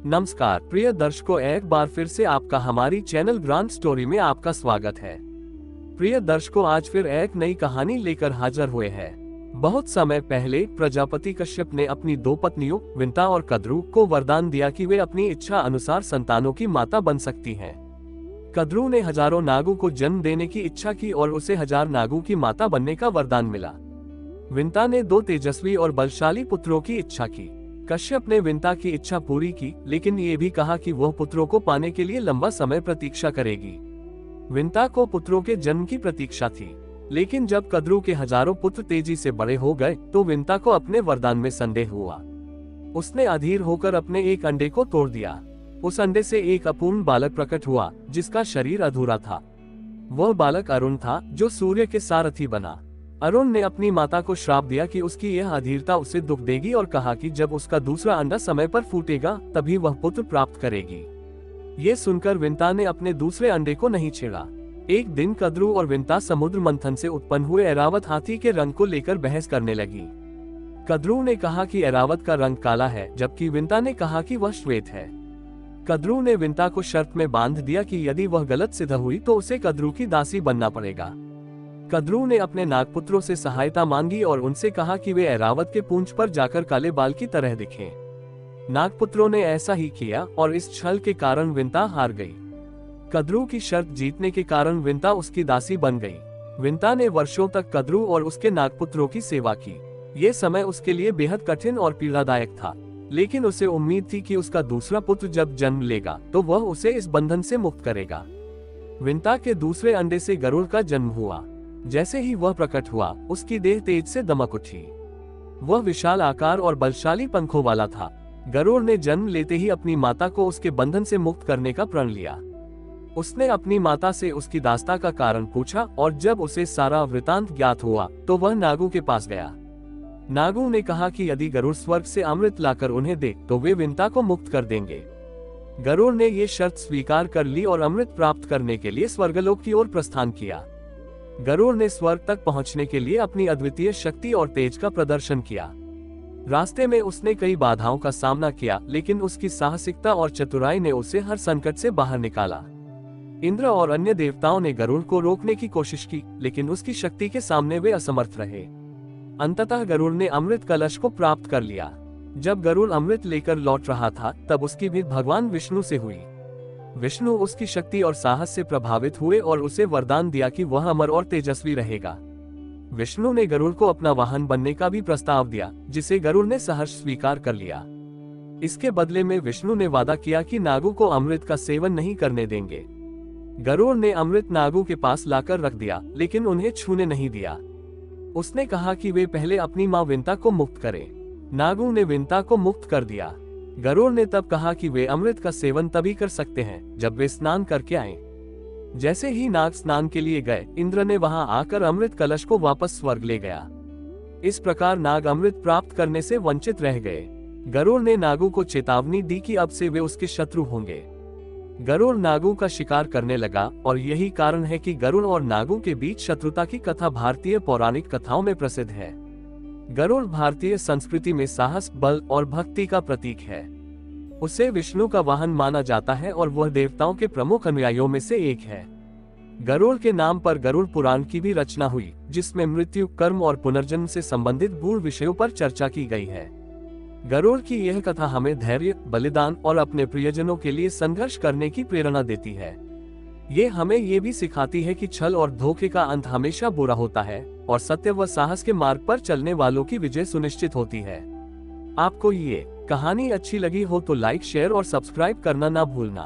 नमस्कार प्रिय दर्शकों, एक बार फिर से आपका हमारी चैनल ग्रांड स्टोरी में आपका स्वागत है। प्रिय दर्शकों, आज फिर एक नई कहानी लेकर हाजिर हुए हैं। बहुत समय पहले प्रजापति कश्यप ने अपनी दो पत्नियों विंता और कद्रू को वरदान दिया कि वे अपनी इच्छा अनुसार संतानों की माता बन सकती हैं। कद्रू ने हजारों नागों को जन्म देने की इच्छा की और उसे 1000 नागों की माता बनने का वरदान मिला। विंता ने 2 तेजस्वी और बलशाली पुत्रों की इच्छा की। कश्यप ने विंता की इच्छा पूरी की, लेकिन ये भी कहा कि वह पुत्रों को पाने के लिए लंबा समय प्रतीक्षा करेगी। विंता को पुत्रों के जन्म की प्रतीक्षा थी, लेकिन जब कद्रू के हजारों पुत्र तेजी से बड़े हो गए तो विंता को अपने वरदान में संदेह हुआ। उसने अधीर होकर अपने एक अंडे को तोड़ दिया। उस अंडे से एक अपूर्ण बालक प्रकट हुआ, जिसका शरीर अधूरा था। वह बालक अरुण था, जो सूर्य के सारथी बना। अरुण ने अपनी माता को श्राप दिया कि उसकी यह अधीरता उसे दुख देगी और कहा कि जब उसका दूसरा अंडा समय पर फूटेगा तभी वह पुत्र प्राप्त करेगी। ये सुनकर विंता ने अपने दूसरे अंडे को नहीं छेड़ा। एक दिन कद्रू और विंता समुद्र मंथन से उत्पन्न हुए ऐरावत हाथी के रंग को लेकर बहस करने लगी। कद्रू ने कहा कि ऐरावत का रंग काला है, जबकि विंता ने कहा कि वह श्वेत है। कद्रू ने विंता को शर्त में बांध दिया कि यदि वह गलत सिद्ध हुई तो उसे कद्रू की दासी बनना पड़ेगा। कद्रू ने अपने नागपुत्रों से सहायता मांगी और उनसे कहा कि वे ऐरावत के पूंछ पर जाकर काले बाल की तरह दिखें। नागपुत्रों ने ऐसा ही किया और इस छल के कारण विंता हार गई। कद्रू की शर्त जीतने के कारण विंता उसकी दासी बन गई। विंता ने वर्षों तक कद्रू और उसके नागपुत्रों की सेवा की। ये समय उसके लिए बेहद कठिन और पीड़ादायक था, लेकिन उसे उम्मीद थी कि उसका दूसरा पुत्र जब जन्म लेगा तो वह उसे इस बंधन से मुक्त करेगा। विंता के दूसरे अंडे से गरुड़ का जन्म हुआ। जैसे ही वह प्रकट हुआ, उसकी देह तेज से दमक उठी। वह विशाल आकार और बलशाली पंखों वाला था। गरुड़ ने जन्म लेते ही अपनी माता को उसके बंधन से मुक्त करने का प्रण लिया। उसने अपनी माता से उसकी दास्ता का कारण पूछा और जब उसे सारा वृतांत ज्ञात हुआ तो वह नागों के पास गया। नागों ने कहा कि यदि गरुड़ स्वर्ग से अमृत लाकर उन्हें दे तो वे विंता को मुक्त कर देंगे। गरुड़ ने ये शर्त स्वीकार कर ली और अमृत प्राप्त करने के लिए स्वर्गलोक की ओर प्रस्थान किया। गरुड़ ने स्वर्ग तक पहुंचने के लिए अपनी अद्वितीय शक्ति और तेज का प्रदर्शन किया। रास्ते में उसने कई बाधाओं का सामना किया, लेकिन उसकी साहसिकता और चतुराई ने उसे हर संकट से बाहर निकाला। इंद्र और अन्य देवताओं ने गरुड़ को रोकने की कोशिश की, लेकिन उसकी शक्ति के सामने वे असमर्थ रहे। अंततः गरुड़ ने अमृत कलश को प्राप्त कर लिया। जब गरुड़ अमृत लेकर लौट रहा था तब उसकी भेंट भगवान विष्णु से हुई। विष्णु उसकी शक्ति और साहस से प्रभावित हुए और उसे वरदान दिया कि वह अमर और तेजस्वी रहेगा। विष्णु ने गरुड़ को अपना वाहन बनने का भी प्रस्ताव दिया, जिसे गरुड़ ने सहर्ष स्वीकार कर लिया। इसके बदले में विष्णु ने वादा किया कि नागों को अमृत का सेवन नहीं करने देंगे। गरुड़ ने अमृत नागों के पास लाकर रख दिया, लेकिन उन्हें छूने नहीं दिया। उसने कहा कि वे पहले अपनी मां विंता को मुक्त करें। नागों ने विंता को मुक्त कर दिया। गरुड़ ने तब कहा कि वे अमृत का सेवन तभी कर सकते हैं जब वे स्नान करके आएं। जैसे ही नाग स्नान के लिए गए, इंद्र ने वहां आकर अमृत कलश को वापस स्वर्ग ले गया। इस प्रकार नाग अमृत प्राप्त करने से वंचित रह गए। गरुड़ ने नागों को चेतावनी दी कि अब से वे उसके शत्रु होंगे। गरुड़ नागों का शिकार करने लगा और यही कारण है कि गरुड़ और नागों के बीच शत्रुता की कथा भारतीय पौराणिक कथाओं में प्रसिद्ध है। गरुड़ भारतीय संस्कृति में साहस, बल और भक्ति का प्रतीक है। उसे विष्णु का वाहन माना जाता है और वह देवताओं के प्रमुख अनुयायियों में से एक है। गरुड़ के नाम पर गरुड़ पुराण की भी रचना हुई, जिसमें मृत्यु, कर्म और पुनर्जन्म से संबंधित गूढ़ विषयों पर चर्चा की गई है। गरुड़ की यह कथा हमें धैर्य, बलिदान और अपने प्रियजनों के लिए संघर्ष करने की प्रेरणा देती है। ये हमें ये भी सिखाती है कि छल और धोखे का अंत हमेशा बुरा होता है और सत्य व साहस के मार्ग पर चलने वालों की विजय सुनिश्चित होती है। आपको ये कहानी अच्छी लगी हो तो लाइक, शेयर और सब्सक्राइब करना ना भूलना।